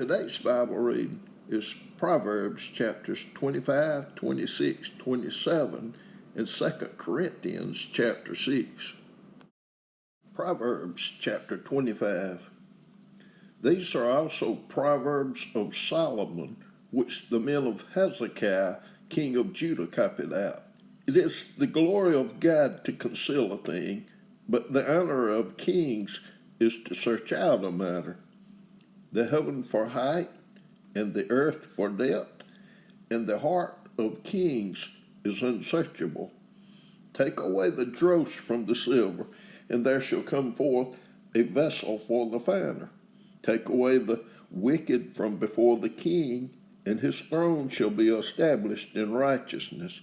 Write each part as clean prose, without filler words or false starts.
Today's Bible reading is Proverbs chapters 25, 26, 27, and 2 Corinthians chapter 6. Proverbs chapter 25. These are also Proverbs of Solomon, which the men of Hezekiah, king of Judah, copied out. It is the glory of God to conceal a thing, but the honor of kings is to search out a matter. The heaven for height, and the earth for depth, and the heart of kings is unsearchable. Take away the dross from the silver, and there shall come forth a vessel for the finer. Take away the wicked from before the king, and his throne shall be established in righteousness.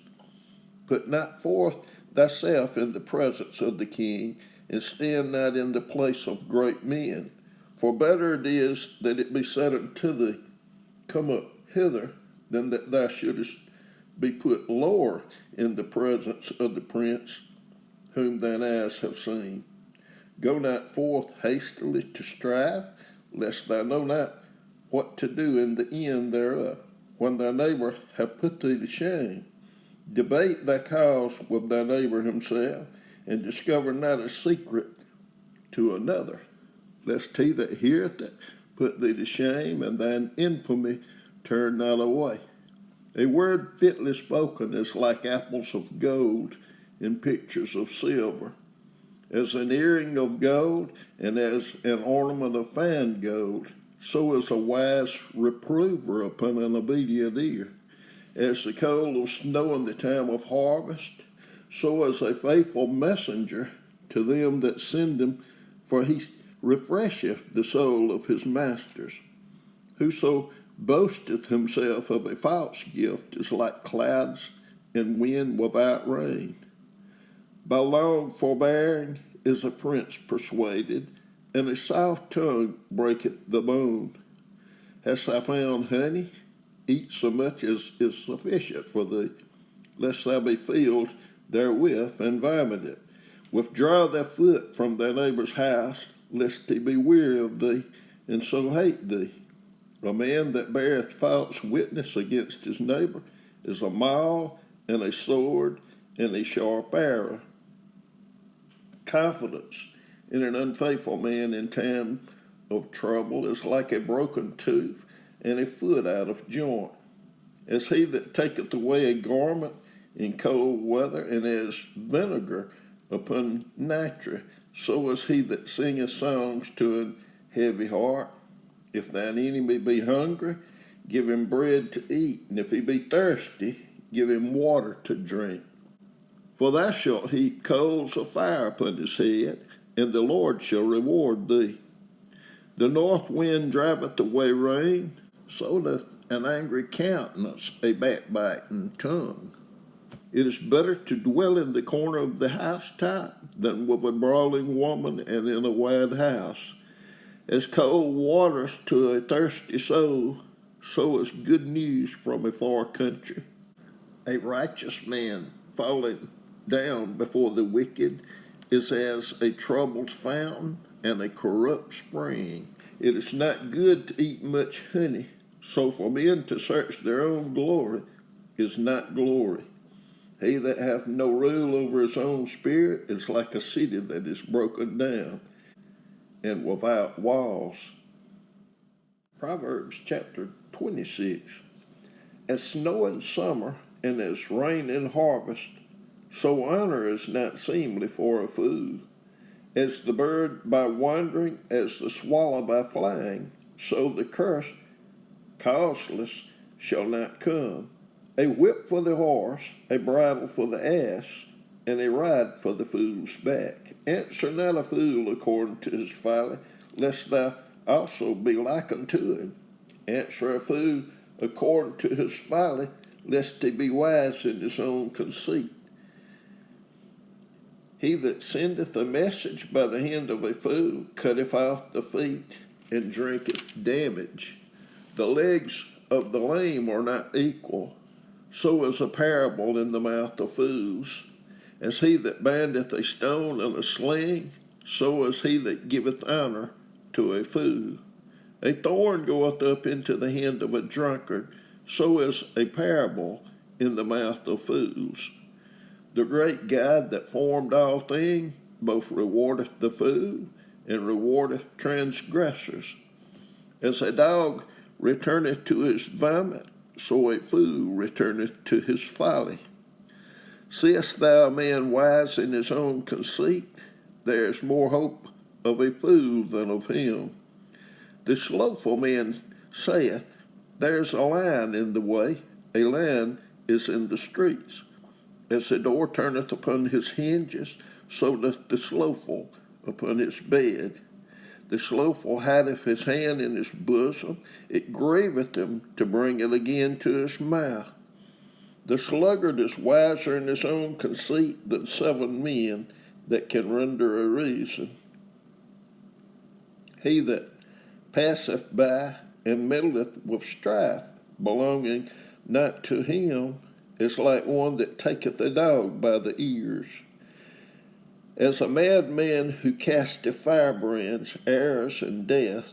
Put not forth thyself in the presence of the king, and stand not in the place of great men. For better it is that it be said unto thee, Come up hither, than that thou shouldest be put lower in the presence of the prince whom thine eyes have seen. Go not forth hastily to strive, lest thou know not what to do in the end thereof, when thy neighbor have put thee to shame. Debate thy cause with thy neighbor himself, and discover not a secret to another, lest he that heareth it put thee to shame, and thine infamy turn not away. A word fitly spoken is like apples of gold in pictures of silver, as an earring of gold, and as an ornament of fine gold, so is a wise reprover upon an obedient ear. As the cold of snow in the time of harvest, so is a faithful messenger to them that send him, for he refresheth the soul of his masters. Whoso boasteth himself of a false gift is like clouds and wind without rain. By long forbearing is a prince persuaded, and a soft tongue breaketh the bone. Hast thou found honey? Eat so much as is sufficient for thee, lest thou be filled therewith and vomit it. Withdraw thy foot from thy neighbor's house, lest he be weary of thee, and so hate thee. A man that beareth false witness against his neighbor is a maul, and a sword, and a sharp arrow. Confidence in an unfaithful man in time of trouble is like a broken tooth, and a foot out of joint. As he that taketh away a garment in cold weather, and as vinegar upon nitre, so is he that singeth songs to an heavy heart. If thine enemy be hungry, give him bread to eat, and if he be thirsty, give him water to drink. For thou shalt heap coals of fire upon his head, and the Lord shall reward thee. The north wind driveth away rain, so doth an angry countenance a backbiting tongue. It is better to dwell in the corner of the housetop than with a brawling woman and in a wide house. As cold waters to a thirsty soul, so is good news from a far country. A righteous man falling down before the wicked is as a troubled fountain and a corrupt spring. It is not good to eat much honey, so for men to search their own glory is not glory. He that hath no rule over his own spirit is like a city that is broken down and without walls. Proverbs chapter 26. As snow in summer and as rain in harvest, so honor is not seemly for a fool. As the bird by wandering, as the swallow by flying, so the curse causeless shall not come. A whip for the horse, a bridle for the ass, and a rod for the fool's back. Answer not a fool according to his folly, lest thou also be like unto him. Answer a fool according to his folly, lest he be wise in his own conceit. He that sendeth a message by the hand of a fool cutteth off the feet and drinketh damage. The legs of the lame are not equal, so is a parable in the mouth of fools. As he that bindeth a stone in a sling, so is he that giveth honor to a fool. A thorn goeth up into the hand of a drunkard, so is a parable in the mouth of fools. The great God that formed all things both rewardeth the fool and rewardeth transgressors. As a dog returneth to his vomit, so a fool returneth to his folly. Seest thou a man wise in his own conceit? There is more hope of a fool than of him. The slothful man saith, There's a lion in the way, a lion is in the streets. As the door turneth upon his hinges, so doth the slothful upon his bed. The slothful hideth his hand in his bosom, it grieveth him to bring it again to his mouth. The sluggard is wiser in his own conceit than 7 men that can render a reason. He that passeth by and meddleth with strife, belonging not to him, is like one that taketh a dog by the ears. As a madman who casteth firebrands, arrows, and death,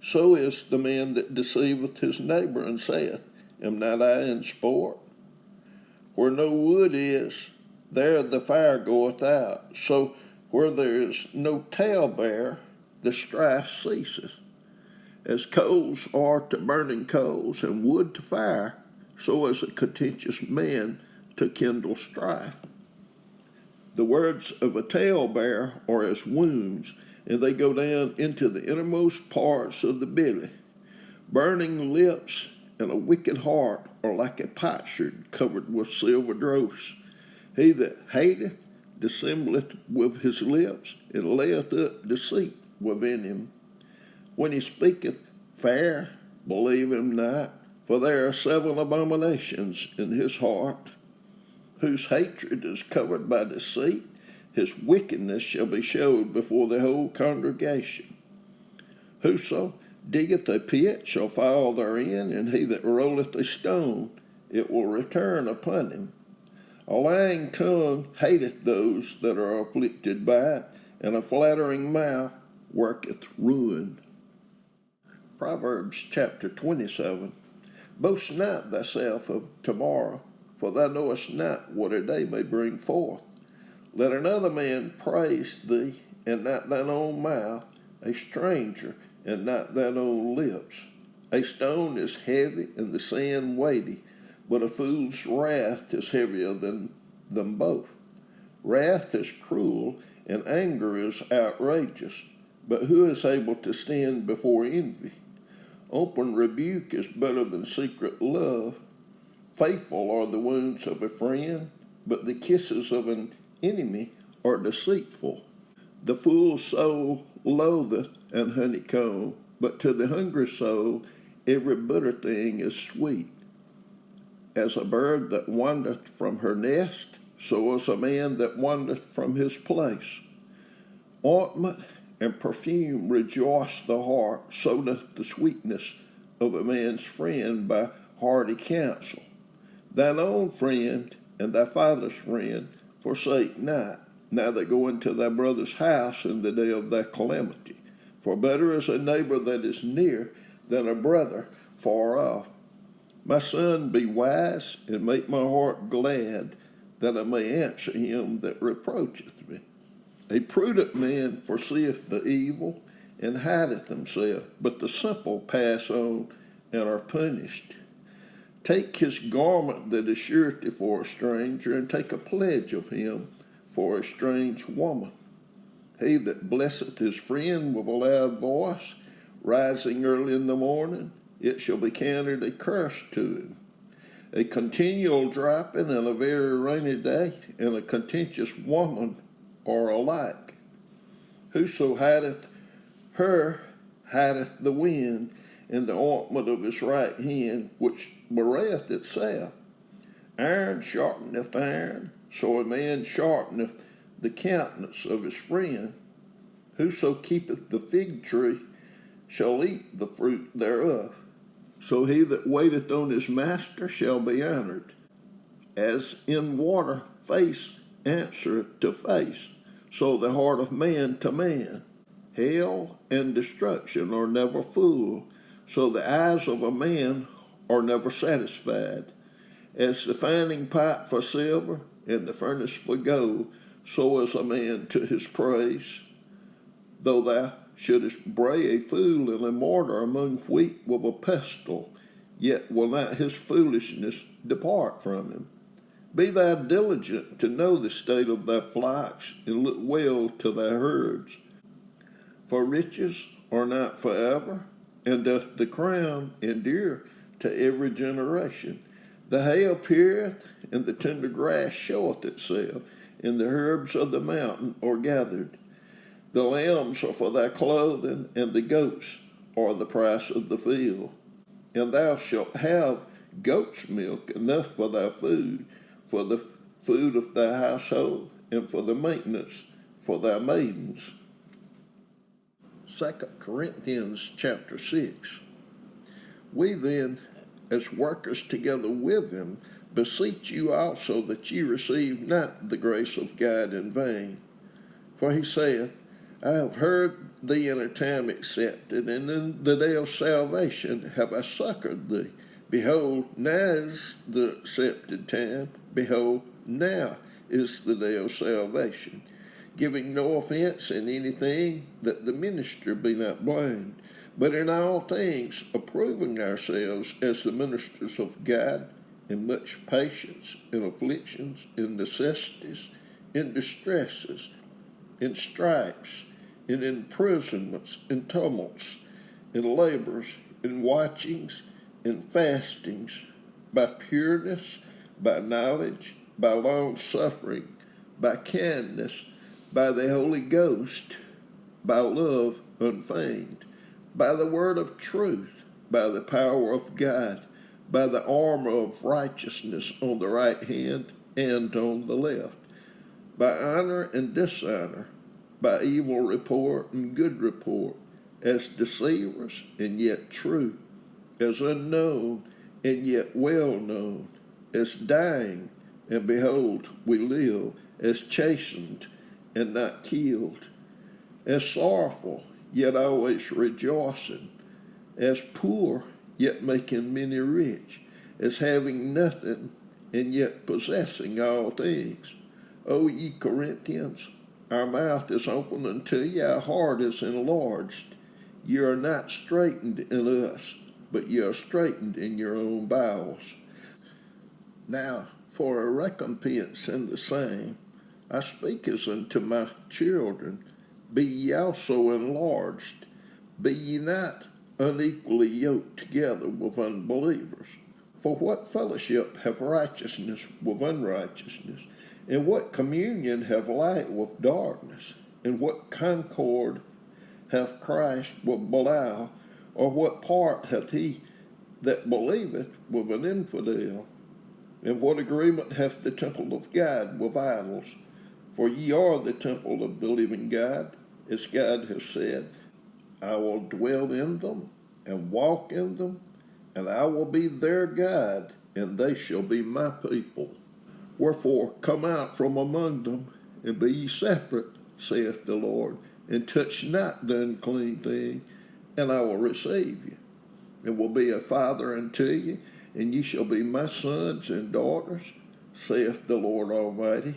so is the man that deceiveth his neighbor and saith, Am not I in sport? Where no wood is, there the fire goeth out. So where there is no talebearer, the strife ceaseth. As coals are to burning coals, and wood to fire, so is a contentious man to kindle strife. The words of a talebearer are as wounds, and they go down into the innermost parts of the belly. Burning lips and a wicked heart are like a potsherd covered with silver dross. He that hateth dissembleth with his lips, and layeth up deceit within him. When he speaketh fair, believe him not, for there are 7 abominations in his heart. Whose hatred is covered by deceit, his wickedness shall be showed before the whole congregation. Whoso diggeth a pit shall fall therein, and he that rolleth a stone, it will return upon him. A lying tongue hateth those that are afflicted by it, and a flattering mouth worketh ruin. Proverbs chapter 27. Boast not thyself of tomorrow, for thou knowest not what a day may bring forth. Let another man praise thee, and not thine own mouth, a stranger, and not thine own lips. A stone is heavy, and the sand weighty, but a fool's wrath is heavier than them both. Wrath is cruel, and anger is outrageous, but who is able to stand before envy? Open rebuke is better than secret love. Faithful are the wounds of a friend, but the kisses of an enemy are deceitful. The fool's soul loatheth an honeycomb, but to the hungry soul every bitter thing is sweet. As a bird that wandereth from her nest, so is a man that wandereth from his place. Ointment and perfume rejoice the heart, so doth the sweetness of a man's friend by hearty counsel. Thine own friend and thy father's friend forsake not, neither go into thy brother's house in the day of thy calamity. For better is a neighbor that is near than a brother far off. My son, be wise, and make my heart glad, that I may answer him that reproacheth me. A prudent man foreseeth the evil, and hideth himself, but the simple pass on and are punished. Take his garment that is surety for a stranger, and take a pledge of him for a strange woman. He that blesseth his friend with a loud voice, rising early in the morning, it shall be counted a curse to him. A continual dropping and a very rainy day, and a contentious woman are alike. Whoso hideth her hideth the wind, and the ointment of his right hand, which bewrayeth itself. Iron sharpeneth iron, so a man sharpeneth the countenance of his friend. Whoso keepeth the fig tree shall eat the fruit thereof. So he that waiteth on his master shall be honored. As in water face answereth to face, so the heart of man to man. Hell and destruction are never full, so the eyes of a man are never satisfied. As the finding pipe for silver and the furnace for gold, so is a man to his praise. Though thou shouldest bray a fool and a martyr among wheat with a pestle, yet will not his foolishness depart from him. Be thou diligent to know the state of thy flocks, and look well to thy herds. For riches are not forever, and doth the crown endure to every generation. The hay appeareth, and the tender grass showeth itself, and the herbs of the mountain are gathered. The lambs are for thy clothing, and the goats are the price of the field. And thou shalt have goat's milk enough for thy food, for the food of thy household, and for the maintenance for thy maidens. 2 Corinthians chapter 6. We then, as workers together with him, beseech you also that ye receive not the grace of God in vain. For he saith, I have heard thee in a time accepted, and in the day of salvation have I succored thee. Behold, now is the accepted time. Behold, now is the day of salvation. Giving no offense in anything, that the minister be not blamed, but in all things approving ourselves as the ministers of God, in much patience, in afflictions, in necessities, in distresses, in stripes, in imprisonments, in tumults, in labors, in watchings, in fastings, by pureness, by knowledge, by long suffering, by kindness, by the Holy Ghost, by love unfeigned, by the word of truth, by the power of God, by the armor of righteousness on the right hand and on the left, by honor and dishonor, by evil report and good report, as deceivers and yet true, as unknown and yet well known, as dying, and behold, we live, as chastened and not killed, as sorrowful, yet always rejoicing, as poor, yet making many rich, as having nothing, and yet possessing all things. O ye Corinthians, our mouth is open unto you, our heart is enlarged. Ye are not straitened in us, but ye are straitened in your own bowels. Now, for a recompense in the same, I speak as unto my children, be ye also enlarged. Be ye not unequally yoked together with unbelievers. For what fellowship have righteousness with unrighteousness? And what communion have light with darkness? And what concord hath Christ with Belial? Or what part hath he that believeth with an infidel? And what agreement hath the temple of God with idols? For ye are the temple of the living God, as God hath said, I will dwell in them and walk in them, and I will be their God, and they shall be my people. Wherefore come out from among them, and be ye separate, saith the Lord, and touch not the unclean thing, and I will receive you, and will be a father unto you, and ye shall be my sons and daughters, saith the Lord Almighty.